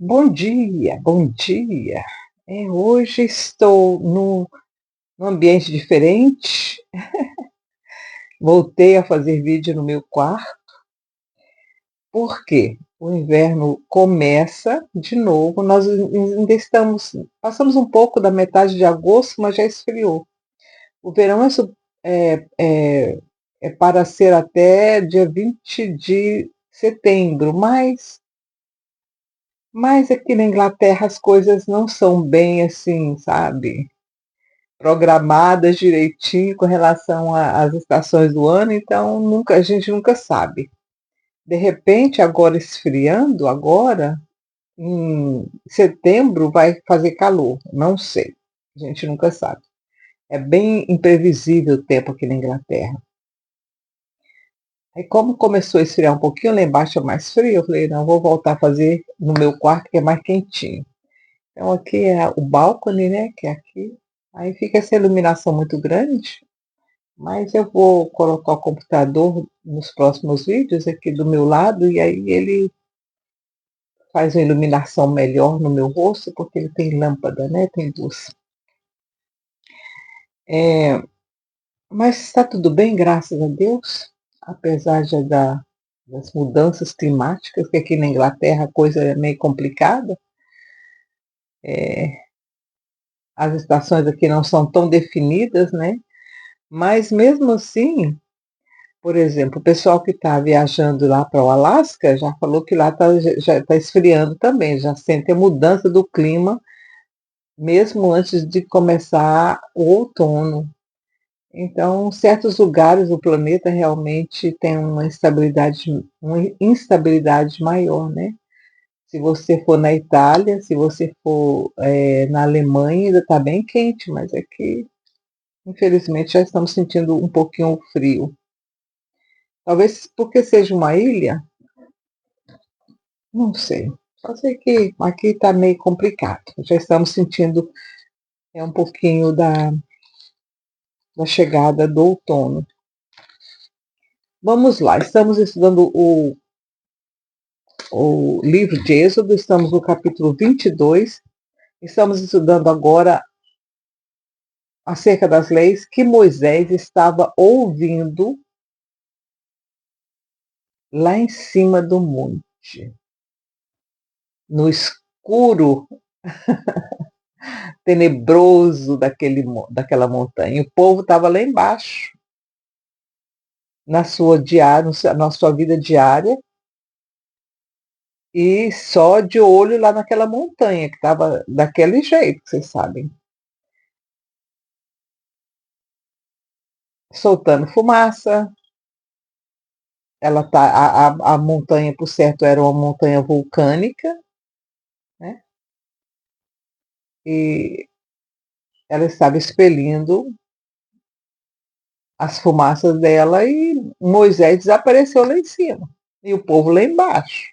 Bom dia, bom dia. Hoje estou num ambiente diferente. Voltei a fazer vídeo no meu quarto. Por quê? O inverno começa de novo. Nós ainda passamos um pouco da metade de agosto, mas já esfriou. O verão é, é, é para ser até dia 20 de setembro, mas aqui na Inglaterra as coisas não são bem assim, sabe? Programadas direitinho com relação às estações do ano, então a gente nunca sabe. De repente, agora esfriando, agora, em setembro vai fazer calor, não sei, a gente nunca sabe. É bem imprevisível o tempo aqui na Inglaterra. Aí como começou a esfriar um pouquinho, lá embaixo é mais frio, eu falei, não, vou voltar a fazer no meu quarto que é mais quentinho. Então aqui é o balcone, né, que é aqui. Aí fica essa iluminação muito grande. Mas eu vou colocar o computador nos próximos vídeos aqui do meu lado e aí ele faz uma iluminação melhor no meu rosto, porque ele tem lâmpada, né? Tem luz. É, mas está tudo bem, graças a Deus, apesar das mudanças climáticas, que aqui na Inglaterra a coisa é meio complicada. As estações aqui não são tão definidas, né? Mas mesmo assim, por exemplo, o pessoal que está viajando lá para o Alasca já falou que lá já está esfriando também, já sente a mudança do clima, mesmo antes de começar o outono. Então, certos lugares do planeta realmente têm uma instabilidade maior, né? Se você for na Itália, se você for na Alemanha, ainda está bem quente, mas aqui, infelizmente, já estamos sentindo um pouquinho o frio. Talvez porque seja uma ilha. Não sei. Só sei que aqui está meio complicado. Já estamos sentindo um pouquinho da chegada do outono. Vamos lá, estamos estudando o livro de Êxodo, estamos no capítulo 22. Estamos estudando agora acerca das leis que Moisés estava ouvindo lá em cima do monte, no escuro tenebroso daquela montanha. O povo estava lá embaixo, na sua vida diária, e só de olho lá naquela montanha, que estava daquele jeito, vocês sabem, soltando fumaça. A montanha, por certo, era uma montanha vulcânica, né? E ela estava expelindo as fumaças dela e Moisés desapareceu lá em cima. E o povo lá embaixo.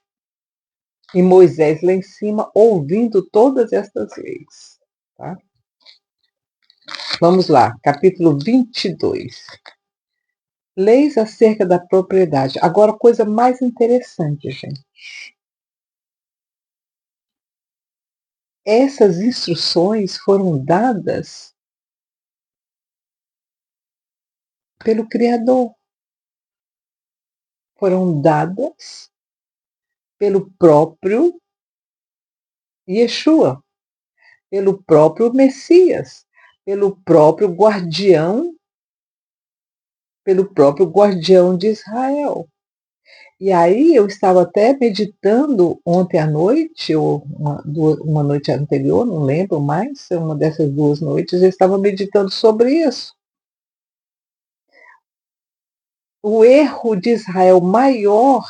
E Moisés lá em cima ouvindo todas estas leis. Tá? Vamos lá, capítulo 22. Leis acerca da propriedade. Agora, coisa mais interessante, gente. Essas instruções foram dadas pelo Criador. Foram dadas pelo próprio Yeshua, pelo próprio Messias, pelo próprio guardião de Israel. E aí eu estava até meditando ontem à noite, ou uma noite anterior, não lembro mais, uma dessas 2 noites, eu estava meditando sobre isso. O erro de Israel maior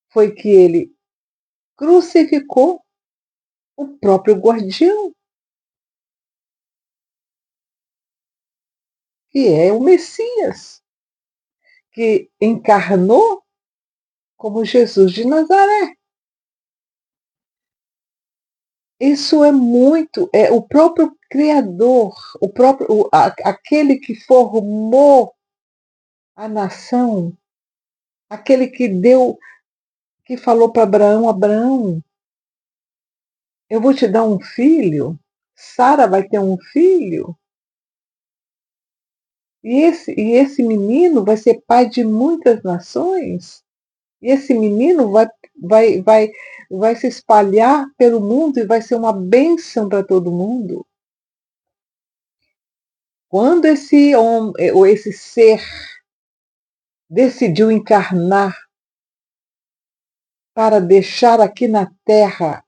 foi que ele crucificou o próprio guardião, que é o Messias, que encarnou como Jesus de Nazaré. Isso é muito, é o próprio Criador, aquele que formou a nação, aquele que falou para Abraão, Abraão, eu vou te dar um filho, Sara vai ter um filho, e esse menino vai ser pai de muitas nações, e esse menino vai, vai, vai se espalhar pelo mundo e vai ser uma bênção para todo mundo. Quando esse homem, ou esse ser, decidiu encarnar para deixar aqui na Terra,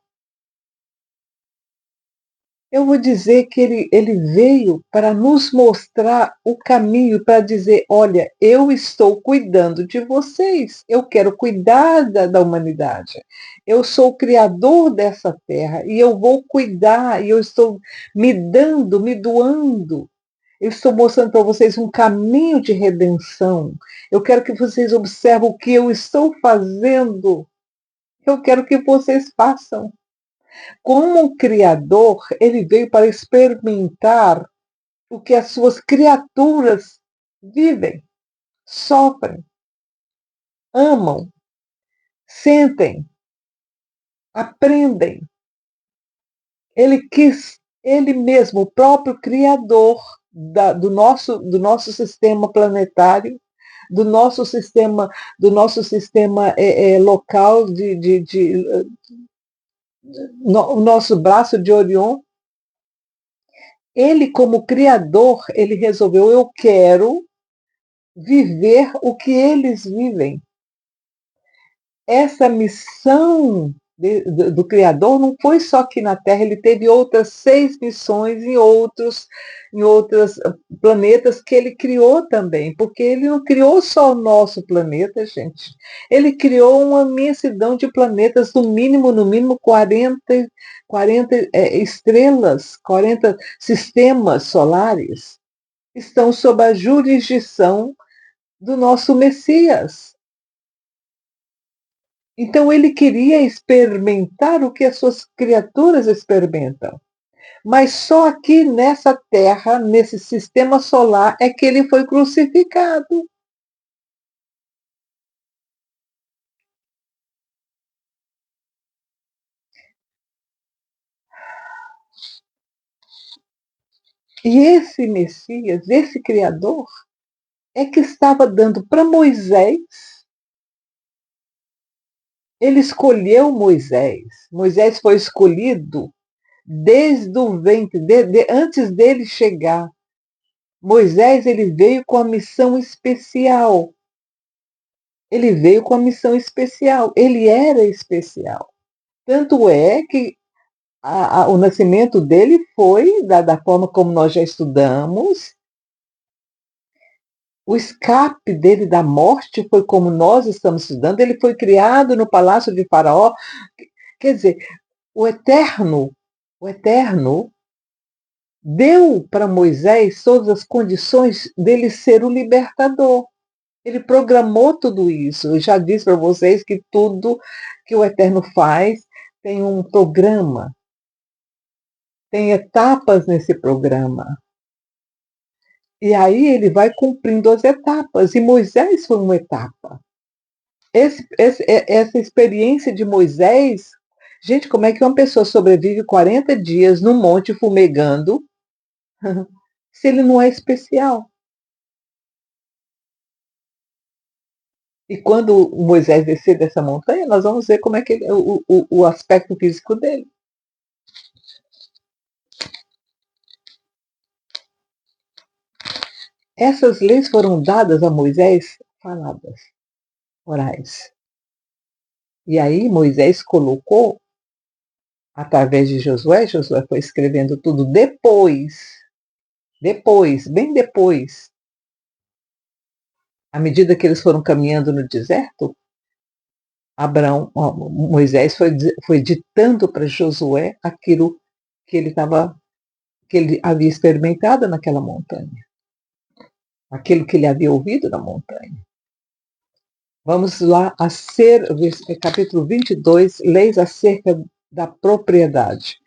eu vou dizer que ele veio para nos mostrar o caminho, para dizer: olha, eu estou cuidando de vocês, eu quero cuidar da humanidade. Eu sou o criador dessa terra e eu vou cuidar, e eu estou me dando, me doando. Eu estou mostrando para vocês um caminho de redenção. Eu quero que vocês observem o que eu estou fazendo. Eu quero que vocês façam. Como criador, ele veio para experimentar o que as suas criaturas vivem, sofrem, amam, sentem, aprendem. Ele quis, ele mesmo, o próprio criador do nosso sistema planetário, do nosso sistema local o nosso braço de Orion. Ele, como criador, ele resolveu: eu quero viver o que eles vivem. Essa missão do Criador não foi só aqui na Terra, ele teve outras 6 missões em outros planetas que ele criou também, porque ele não criou só o nosso planeta, gente. Ele criou uma imensidão de planetas, no mínimo 40 estrelas, 40 sistemas solares estão sob a jurisdição do nosso Messias. Então ele queria experimentar o que as suas criaturas experimentam. Mas só aqui nessa Terra, nesse sistema solar, é que ele foi crucificado. E esse Messias, esse Criador, é que estava dando para Moisés. Ele escolheu Moisés. Moisés foi escolhido desde o ventre, antes dele chegar. Moisés, ele veio com a missão especial. Ele veio com a missão especial. Ele era especial. Tanto é que o nascimento dele foi da forma como nós já estudamos. O escape dele da morte foi como nós estamos estudando. Ele foi criado no palácio de Faraó. Quer dizer, o Eterno deu para Moisés todas as condições dele ser o libertador. Ele programou tudo isso. Eu já disse para vocês que tudo que o Eterno faz tem um programa, tem etapas nesse programa. E aí ele vai cumprindo as etapas. E Moisés foi uma etapa. Essa experiência de Moisés, gente, como é que uma pessoa sobrevive 40 dias no monte fumegando se ele não é especial? E quando Moisés descer dessa montanha, nós vamos ver como é que o aspecto físico dele. Essas leis foram dadas a Moisés, faladas, orais. E aí Moisés colocou, através de Josué foi escrevendo tudo bem depois, à medida que eles foram caminhando no deserto, Moisés foi ditando para Josué aquilo que ele havia experimentado naquela montanha, aquilo que ele havia ouvido na montanha. Vamos lá, capítulo 22, leis acerca da propriedade.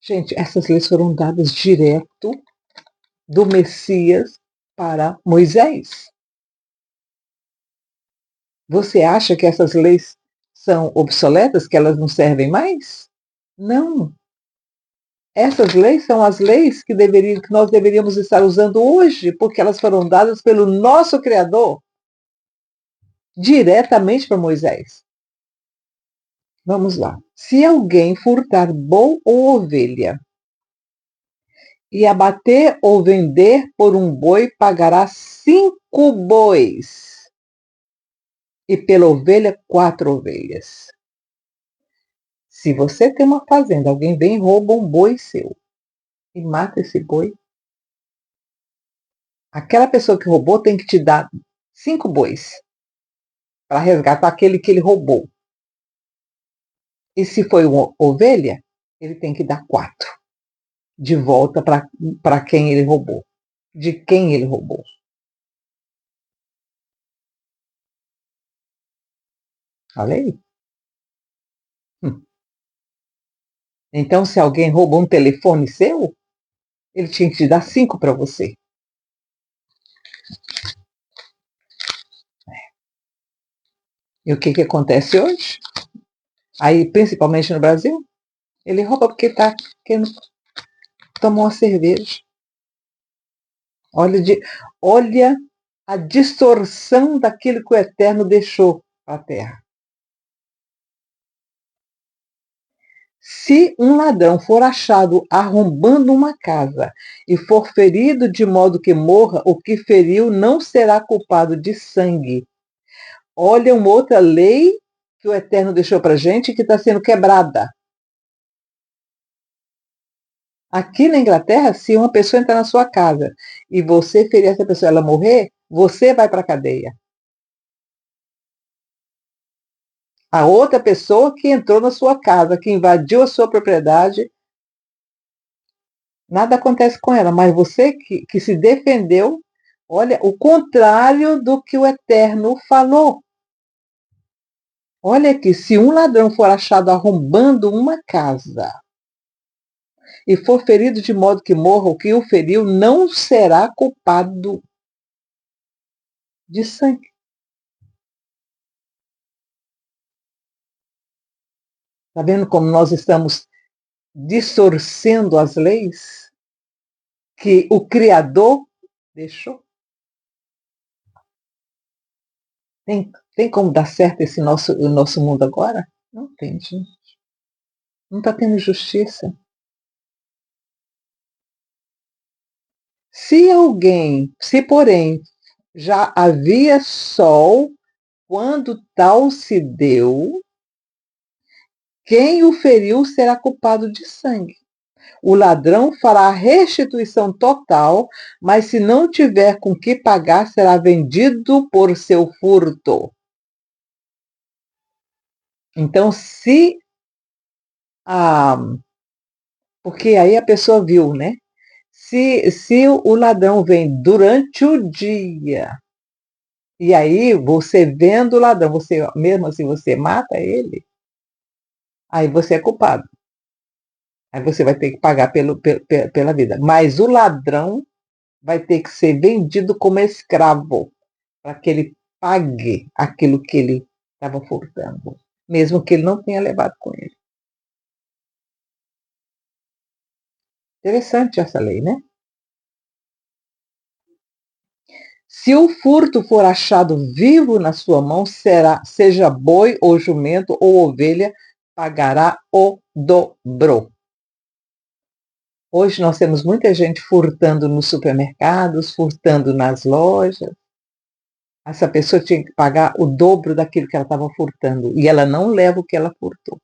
Gente, essas leis foram dadas direto do Messias para Moisés. Você acha que essas leis são obsoletas, que elas não servem mais? Não. Essas leis são as leis que nós deveríamos estar usando hoje, porque elas foram dadas pelo nosso Criador diretamente para Moisés. Vamos lá. Se alguém furtar boi ou ovelha e abater ou vender por um boi, pagará 5 bois, e pela ovelha 4 ovelhas. Se você tem uma fazenda, alguém vem e rouba um boi seu e mata esse boi, aquela pessoa que roubou tem que te dar 5 bois para resgatar aquele que ele roubou. E se foi uma ovelha, ele tem que dar 4 de volta para quem ele roubou. De quem ele roubou. Falei? Então, se alguém roubou um telefone seu, ele tinha que te dar 5 para você. E o que acontece hoje? Aí, principalmente no Brasil, ele rouba porque está querendo tomar uma cerveja. Olha a distorção daquilo que o Eterno deixou para a terra. Se um ladrão for achado arrombando uma casa e for ferido de modo que morra, o que feriu não será culpado de sangue. Olha uma outra lei que o Eterno deixou para a gente que está sendo quebrada. Aqui na Inglaterra, se uma pessoa entrar na sua casa e você ferir essa pessoa e ela morrer, você vai para a cadeia. A outra pessoa que entrou na sua casa, que invadiu a sua propriedade, nada acontece com ela, mas você que se defendeu, olha, o contrário do que o Eterno falou. Olha aqui, se um ladrão for achado arrombando uma casa e for ferido de modo que morra, o que o feriu não será culpado de sangue. Está vendo como nós estamos distorcendo as leis que o Criador deixou? Tem como dar certo o nosso mundo agora? Não tem, gente. Não está tendo justiça. Se porém já havia sol quando tal se deu, quem o feriu será culpado de sangue. O ladrão fará restituição total, mas se não tiver com que pagar, será vendido por seu furto. Então, porque aí a pessoa viu, né? Se o ladrão vem durante o dia, e aí você vendo o ladrão, mesmo assim você mata ele, aí você é culpado. Aí você vai ter que pagar pela vida. Mas o ladrão vai ter que ser vendido como escravo, para que ele pague aquilo que ele estava furtando, mesmo que ele não tenha levado com ele. Interessante essa lei, né? Se o furto for achado vivo na sua mão, seja boi ou jumento ou ovelha, pagará o dobro. Hoje nós temos muita gente furtando nos supermercados, furtando nas lojas. Essa pessoa tinha que pagar o dobro daquilo que ela estava furtando. E ela não leva o que ela furtou.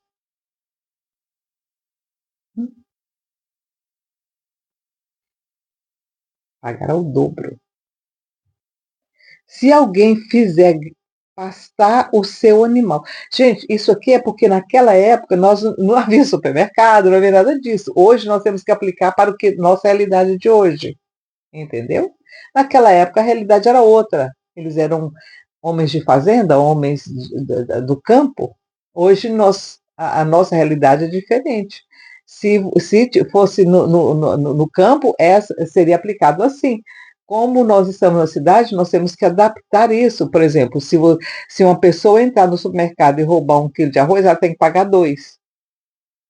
Pagará o dobro. Se alguém fizer pastar o seu animal. Gente, isso aqui é porque naquela época nós não havia supermercado, não havia nada disso. Hoje nós temos que aplicar para o que nossa realidade de hoje. Entendeu? Naquela época a realidade era outra. Eles eram homens de fazenda, homens do campo. Hoje a nossa realidade é diferente. Se fosse no campo, seria aplicado assim. Como nós estamos na cidade, nós temos que adaptar isso. Por exemplo, se uma pessoa entrar no supermercado e roubar 1 quilo de arroz, ela tem que pagar 2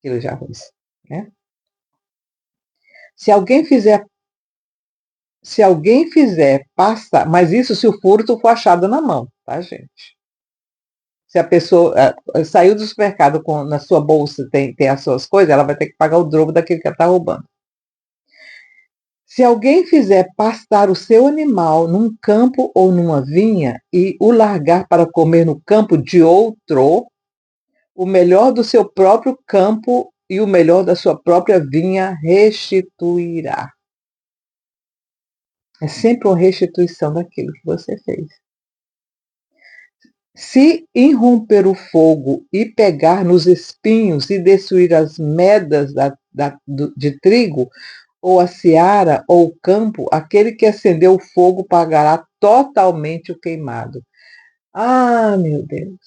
quilos de arroz. Né? Se alguém fizer passar, mas isso se o furto for achado na mão, tá, gente? Se a pessoa saiu do supermercado na sua bolsa, tem as suas coisas, ela vai ter que pagar o dobro daquilo que ela está roubando. Se alguém fizer pastar o seu animal num campo ou numa vinha e o largar para comer no campo de outro, o melhor do seu próprio campo e o melhor da sua própria vinha restituirá. É sempre uma restituição daquilo que você fez. Se irromper o fogo e pegar nos espinhos e destruir as medas de trigo, ou a seara ou o campo, aquele que acendeu o fogo pagará totalmente o queimado. Ah, meu Deus!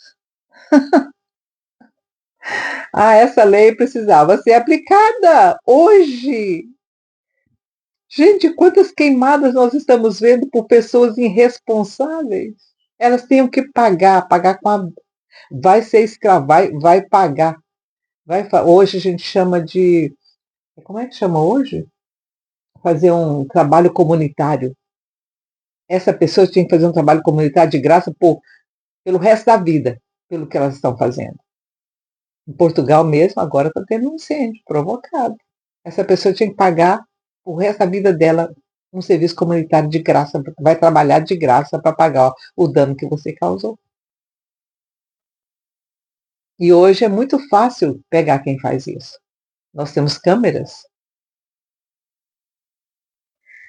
Ah, essa lei precisava ser aplicada hoje. Gente, quantas queimadas nós estamos vendo por pessoas irresponsáveis? Elas têm que pagar com a. Vai ser escravo, vai pagar. Hoje a gente chama de. Como é que chama hoje? Fazer um trabalho comunitário. Essa pessoa tinha que fazer um trabalho comunitário de graça pelo resto da vida, pelo que elas estão fazendo. Em Portugal mesmo, agora está tendo um incêndio provocado. Essa pessoa tinha que pagar o resto da vida dela um serviço comunitário de graça, vai trabalhar de graça para pagar o dano que você causou. E hoje é muito fácil pegar quem faz isso. Nós temos câmeras.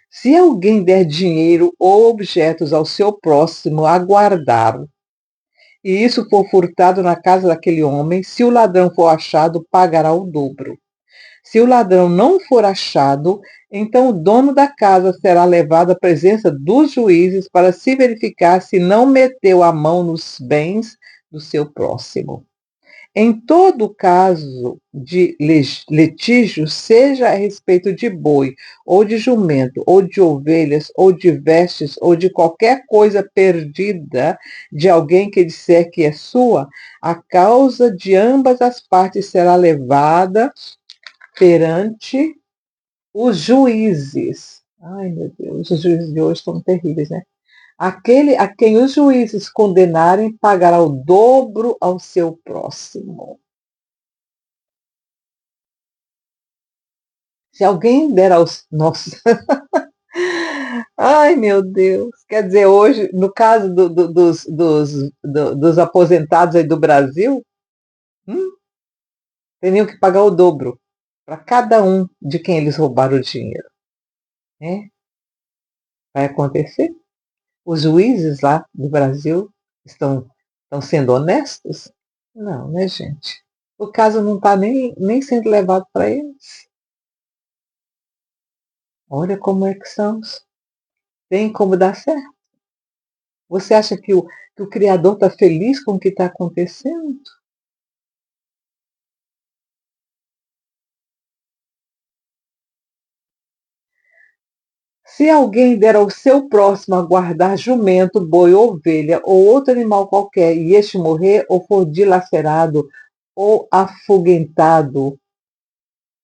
Se alguém der dinheiro ou objetos ao seu próximo a guardar, e isso for furtado na casa daquele homem, se o ladrão for achado, pagará o dobro. Se o ladrão não for achado, então o dono da casa será levado à presença dos juízes para se verificar se não meteu a mão nos bens do seu próximo. Em todo caso de litígio, seja a respeito de boi, ou de jumento, ou de ovelhas, ou de vestes, ou de qualquer coisa perdida de alguém que disser que é sua, a causa de ambas as partes será levada perante os juízes. Ai, meu Deus, os juízes de hoje estão terríveis, né? Aquele a quem os juízes condenarem pagará o dobro ao seu próximo. Se alguém der aos nossos. Ai, meu Deus. Quer dizer, hoje, no caso dos aposentados aí do Brasil, hum, teriam que pagar o dobro para cada um de quem eles roubaram o dinheiro. Né? Vai acontecer? Os juízes lá do Brasil estão sendo honestos? Não, né, gente? O caso não está nem sendo levado para eles. Olha como é que são. Tem como dar certo. Você acha que o Criador está feliz com o que está acontecendo? Se alguém der ao seu próximo a guardar jumento, boi, ovelha ou outro animal qualquer, e este morrer ou for dilacerado ou afoguentado,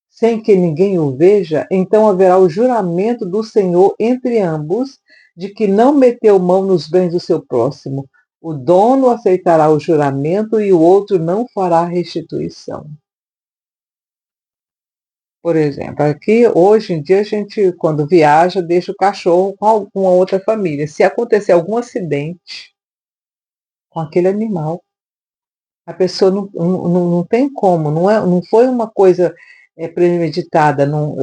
sem que ninguém o veja, então haverá o juramento do Senhor entre ambos, de que não meteu mão nos bens do seu próximo. O dono aceitará o juramento e o outro não fará restituição. Por exemplo, aqui hoje em dia a gente, quando viaja, deixa o cachorro com alguma outra família. Se acontecer algum acidente com aquele animal, a pessoa não tem como, não foi uma coisa premeditada, não,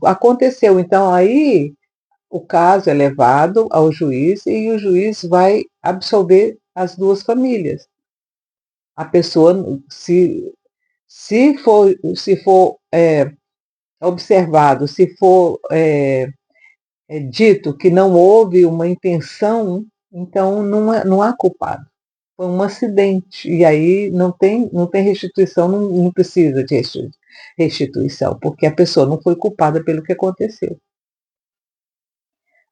aconteceu. Então aí o caso é levado ao juiz e o juiz vai absolver as duas famílias. A pessoa, se for observado, se for dito que não houve uma intenção, então não há culpado. Foi um acidente. E aí não tem restituição, não precisa de restituição, porque a pessoa não foi culpada pelo que aconteceu.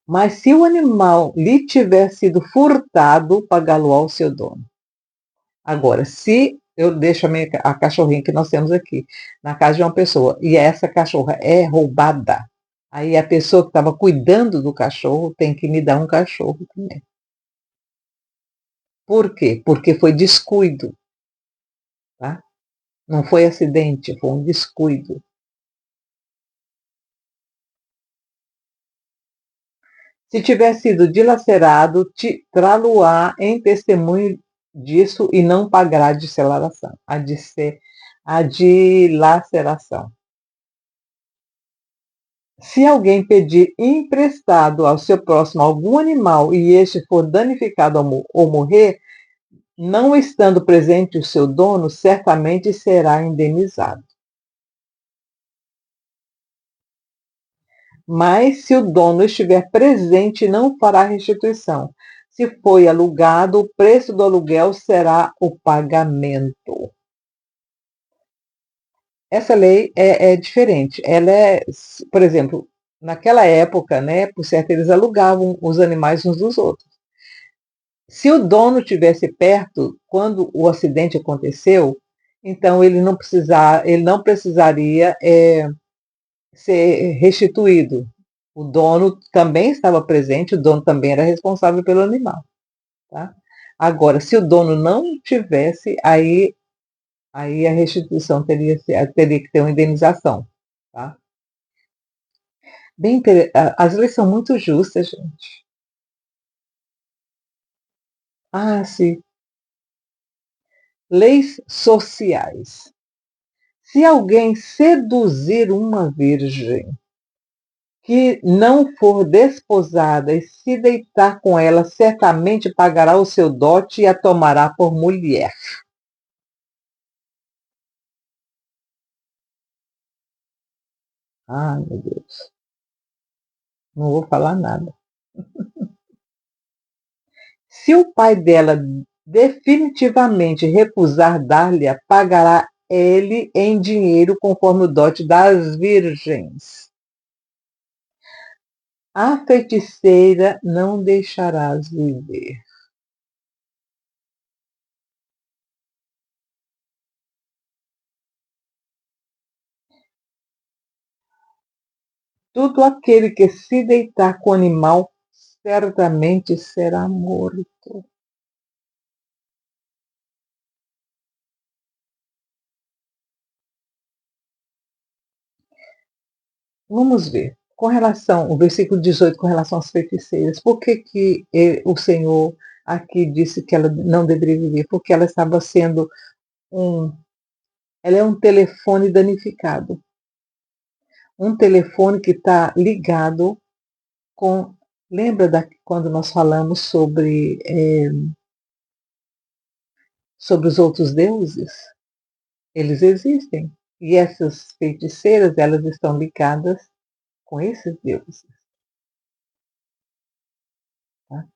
Mas se o animal lhe tiver sido furtado, pagá-lo ao seu dono. Agora, se eu deixo a cachorrinha que nós temos aqui na casa de uma pessoa e essa cachorra é roubada, aí a pessoa que estava cuidando do cachorro tem que me dar um cachorro também. Por quê? Porque foi descuido, tá? Não foi acidente, foi um descuido. Se tiver sido dilacerado, trá-lo-á em testemunho disso e não pagará a dilaceração. Se alguém pedir emprestado ao seu próximo algum animal e este for danificado ou morrer, não estando presente o seu dono, certamente será indenizado. Mas se o dono estiver presente, não fará restituição. Se foi alugado, o preço do aluguel será o pagamento. Essa lei é diferente. Ela é, por exemplo, naquela época, né, por certo, eles alugavam os animais uns dos outros. Se o dono tivesse perto quando o acidente aconteceu, então ele não precisaria ser restituído. O dono também estava presente, o dono também era responsável pelo animal. Tá? Agora, se o dono não tivesse, aí a restituição teria que ter uma indenização. Tá? As leis são muito justas, gente. Ah, sim. Leis sociais. Se alguém seduzir uma virgem que não for desposada e se deitar com ela, certamente pagará o seu dote e a tomará por mulher. Ah, meu Deus, não vou falar nada. Se o pai dela definitivamente recusar dar-lhe, pagará ele em dinheiro conforme o dote das virgens. A feiticeira não deixarás viver. Todo aquele que se deitar com o animal certamente será morto. Vamos ver. Com relação, o versículo 18, com relação às feiticeiras, por que, o Senhor aqui disse que ela não deveria viver? Porque ela estava sendo um. Ela é um telefone danificado. Um telefone que está ligado com. Lembra quando nós falamos sobre os outros deuses? Eles existem. E essas feiticeiras, elas estão ligadas com esses deuses. Tá?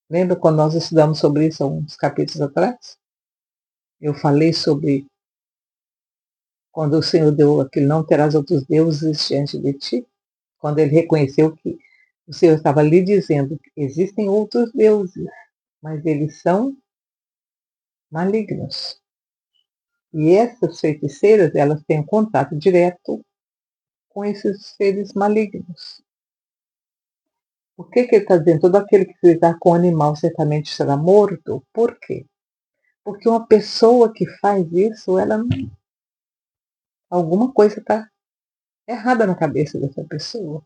Lembra quando nós estudamos sobre isso há uns capítulos atrás? Eu falei sobre quando o Senhor deu aquele não terás outros deuses diante de ti, quando ele reconheceu que o Senhor estava lhe dizendo que existem outros deuses, mas eles são malignos. E essas feiticeiras, elas têm um contato direto com esses seres malignos. Por que ele está dizendo todo aquele que se deitar com o animal certamente será morto? Por quê? Porque uma pessoa que faz isso, alguma coisa está errada na cabeça dessa pessoa.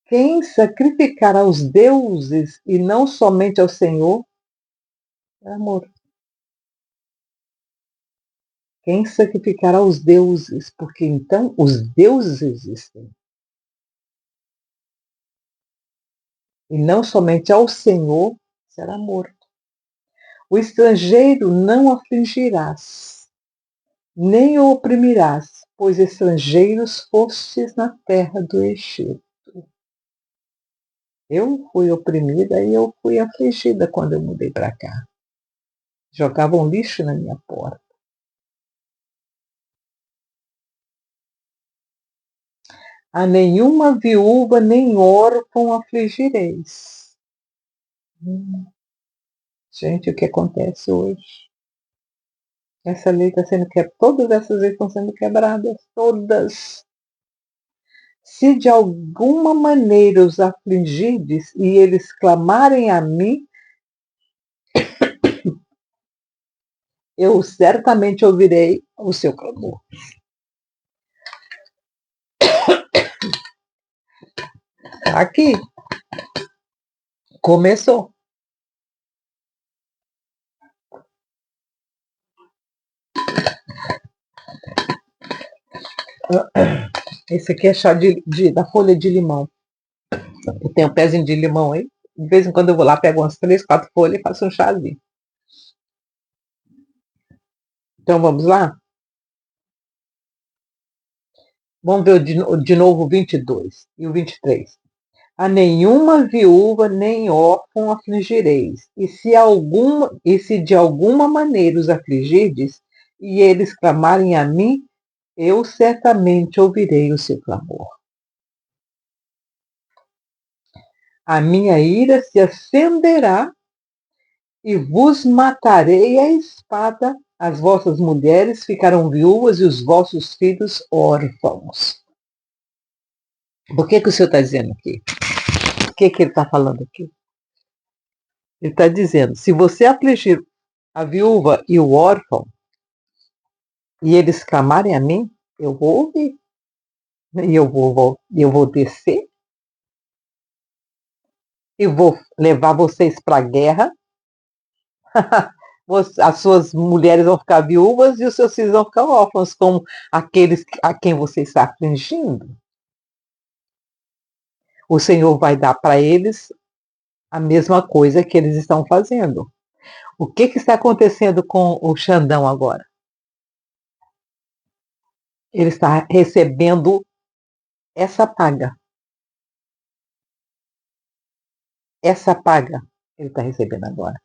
Quem sacrificar aos deuses e não somente ao Senhor, é amor. Quem sacrificar aos deuses, porque então os deuses existem, e não somente ao Senhor, será morto. O estrangeiro não afligirás, nem o oprimirás, pois estrangeiros fostes na terra do Egito. Eu fui oprimida e eu fui afligida quando eu mudei para cá. Jogavam lixo na minha porta. A nenhuma viúva nem órfão afligireis. Gente, o que acontece hoje? Essa lei está sendo quebrada, todas essas leis estão sendo quebradas, todas. Se de alguma maneira os afligirdes e eles clamarem a mim, eu certamente ouvirei o seu clamor. Aqui, começou. Esse aqui é chá da folha de limão. Eu tenho um pezinho de limão aí. De vez em quando eu vou lá, pego umas 3, 4 folhas e faço um chazinho. Então vamos lá? Vamos ver de novo o 22 e o 23. A nenhuma viúva nem órfão afligireis, e se de alguma maneira os afligirdes, e eles clamarem a mim, eu certamente ouvirei o seu clamor. A minha ira se acenderá e vos matarei a espada, as vossas mulheres ficarão viúvas e os vossos filhos órfãos. Por que o Senhor está dizendo aqui? O que ele está falando aqui? Ele está dizendo, se você afligir a viúva e o órfão, e eles clamarem a mim, eu vou ouvir. E eu vou descer, e vou levar vocês para a guerra. As suas mulheres vão ficar viúvas e os seus filhos vão ficar órfãos, como aqueles a quem você está afligindo. O Senhor vai dar para eles a mesma coisa que eles estão fazendo. O que está acontecendo com o Xandão agora? Ele está recebendo essa paga. Essa paga ele está recebendo agora.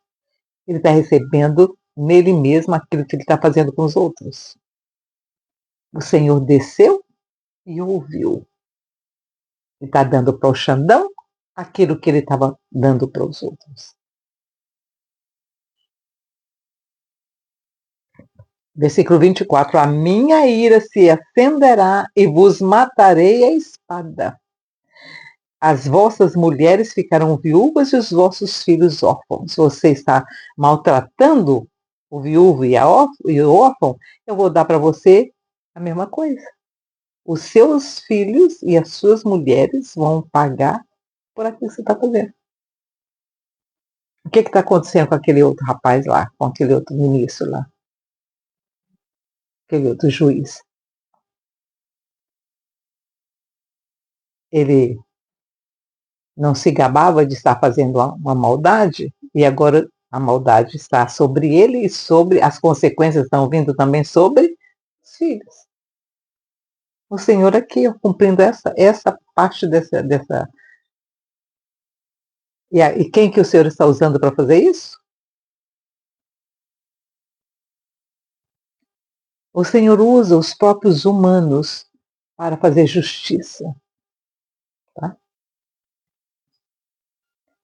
Ele está recebendo nele mesmo aquilo que ele está fazendo com os outros. O Senhor desceu e ouviu. Ele está dando para o Xandão aquilo que ele estava dando para os outros. Versículo 24. A minha ira se acenderá e vos matarei a espada. As vossas mulheres ficarão viúvas e os vossos filhos órfãos. Você está maltratando o viúvo e o órfão, eu vou dar para você a mesma coisa. Os seus filhos e as suas mulheres vão pagar por aquilo que você está fazendo. O que está acontecendo com aquele outro rapaz lá, com aquele outro ministro lá, aquele outro juiz? Ele não se gabava de estar fazendo uma maldade, e agora a maldade está sobre ele e sobre as consequências estão vindo também sobre os filhos. O Senhor aqui, cumprindo essa parte dessa. E quem que o Senhor está usando para fazer isso? O Senhor usa os próprios humanos para fazer justiça. Tá?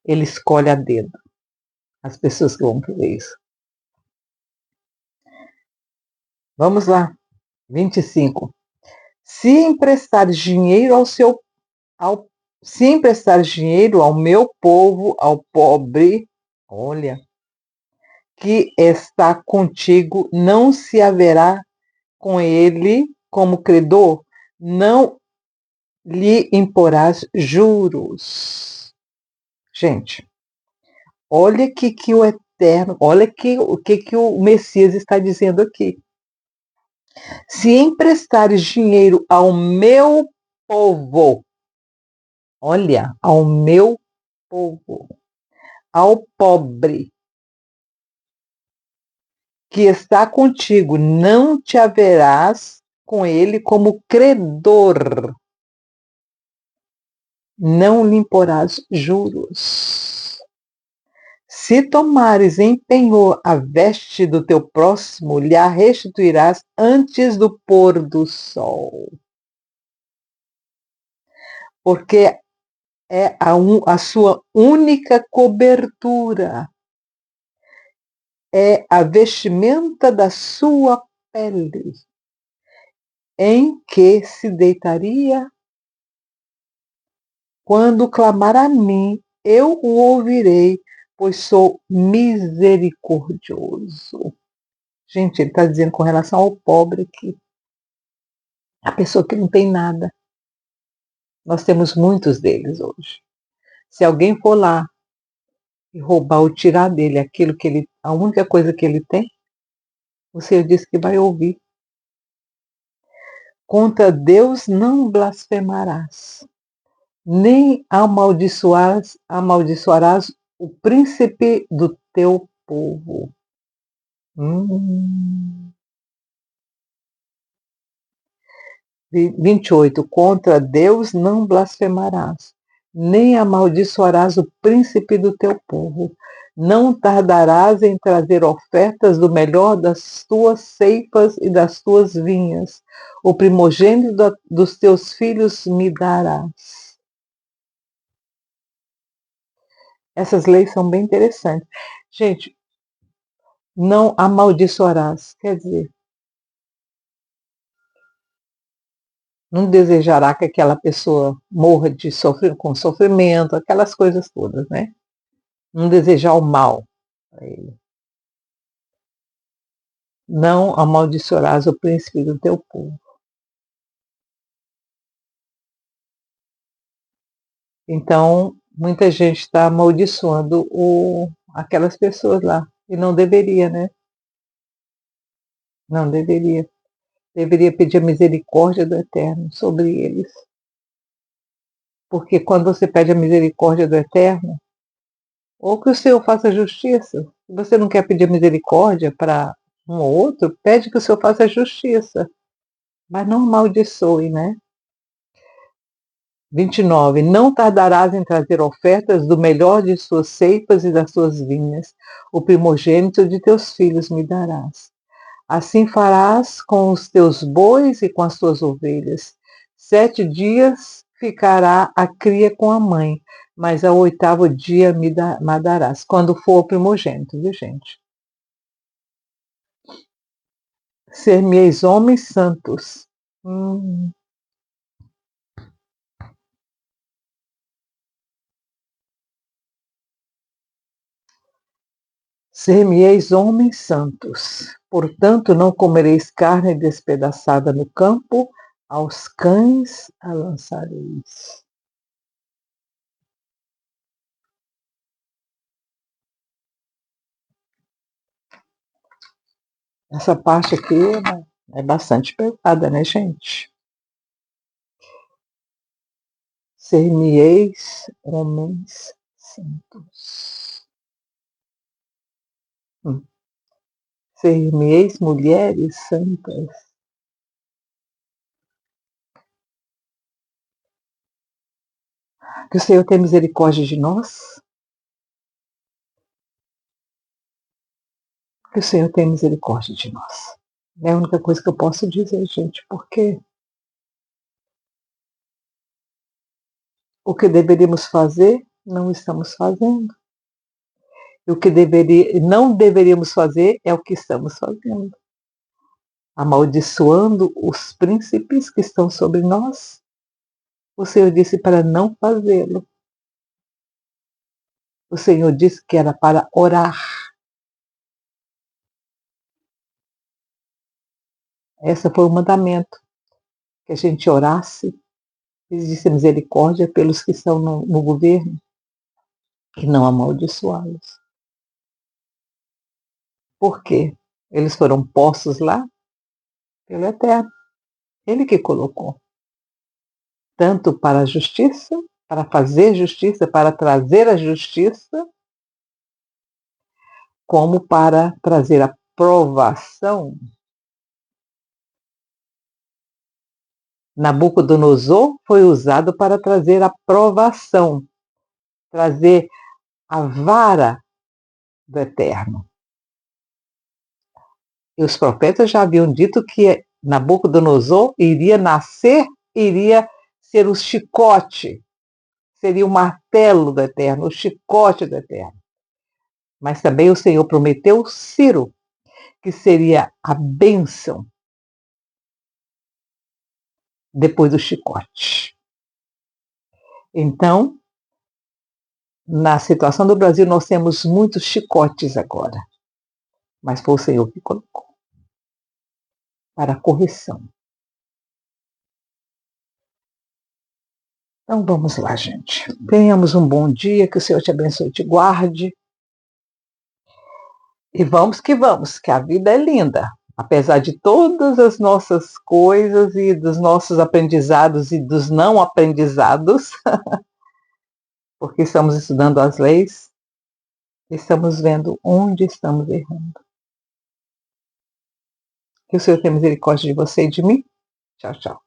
Ele escolhe a dedo as pessoas que vão fazer isso. Vamos lá, 25. Se emprestares dinheiro se emprestares dinheiro ao meu povo, ao pobre, olha, que está contigo, não se haverá com ele como credor, não lhe imporás juros. Gente, olha que o Eterno, olha o que o Messias está dizendo aqui. Se emprestares dinheiro ao meu povo, olha, ao meu povo, ao pobre que está contigo, não te haverás com ele como credor, não lhe imporás juros. Se tomares em penhor a veste do teu próximo, lhe a restituirás antes do pôr do sol. Porque é a sua única cobertura, é a vestimenta da sua pele, em que se deitaria quando clamar a mim, eu o ouvirei, pois sou misericordioso. Gente, ele está dizendo com relação ao pobre que a pessoa que não tem nada. Nós temos muitos deles hoje. Se alguém for lá e roubar ou tirar dele aquilo que ele, a única coisa que ele tem, o Senhor disse que vai ouvir. Contra Deus não blasfemarás, nem amaldiçoarás o príncipe do teu povo. 28. Contra Deus não blasfemarás, nem amaldiçoarás o príncipe do teu povo. Não tardarás em trazer ofertas do melhor das tuas ceifas e das tuas vinhas. O primogênito dos teus filhos me darás. Essas leis são bem interessantes. Gente, não amaldiçoarás, quer dizer, não desejará que aquela pessoa morra com sofrimento, aquelas coisas todas, né? Não desejar o mal a ele. Não amaldiçoarás o príncipe do teu povo. Então, muita gente está amaldiçoando aquelas pessoas lá. E não deveria, né? Não deveria. Deveria pedir a misericórdia do Eterno sobre eles. Porque quando você pede a misericórdia do Eterno, ou que o Senhor faça justiça. Se você não quer pedir misericórdia para um ou outro, pede que o Senhor faça justiça. Mas não amaldiçoe, né? 29. Não tardarás em trazer ofertas do melhor de suas ceifas e das suas vinhas. O primogênito de teus filhos me darás. Assim farás com os teus bois e com as tuas ovelhas. 7 dias ficará a cria com a mãe, mas ao 8º dia me darás, quando for o primogênito, viu, gente? Ser-me-eis homens santos. Ser-me-eis homens santos. Portanto, não comereis carne despedaçada no campo, aos cães a lançareis. Essa parte aqui é bastante pesada, né, gente? Ser-me-eis homens santos. Ser-me-eis mulheres santas. Que o Senhor tenha misericórdia de nós. Que o Senhor tenha misericórdia de nós. É a única coisa que eu posso dizer, gente, porque o que deveríamos fazer, não estamos fazendo. E o que não deveríamos fazer é o que estamos fazendo. Amaldiçoando os príncipes que estão sobre nós. O Senhor disse para não fazê-lo. O Senhor disse que era para orar. Esse foi o mandamento. Que a gente orasse, pedisse misericórdia pelos que estão no governo e não amaldiçoá-los. Por quê? Eles foram postos lá pelo Eterno. Ele que colocou. Tanto para a justiça, para fazer justiça, para trazer a justiça, como para trazer a provação. Nabucodonosor foi usado para trazer a provação, trazer a vara do Eterno. E os profetas já haviam dito que Nabucodonosor iria nascer, iria ser o chicote, seria o martelo do Eterno, o chicote do Eterno. Mas também o Senhor prometeu Ciro, que seria a bênção depois do chicote. Então, na situação do Brasil, nós temos muitos chicotes agora, mas foi o Senhor que colocou para a correção. Então vamos lá, gente. Tenhamos um bom dia, que o Senhor te abençoe e te guarde. E vamos, que a vida é linda. Apesar de todas as nossas coisas e dos nossos aprendizados e dos não aprendizados, porque estamos estudando as leis, estamos vendo onde estamos errando. Que o Senhor tenha misericórdia de você e de mim. Tchau, tchau.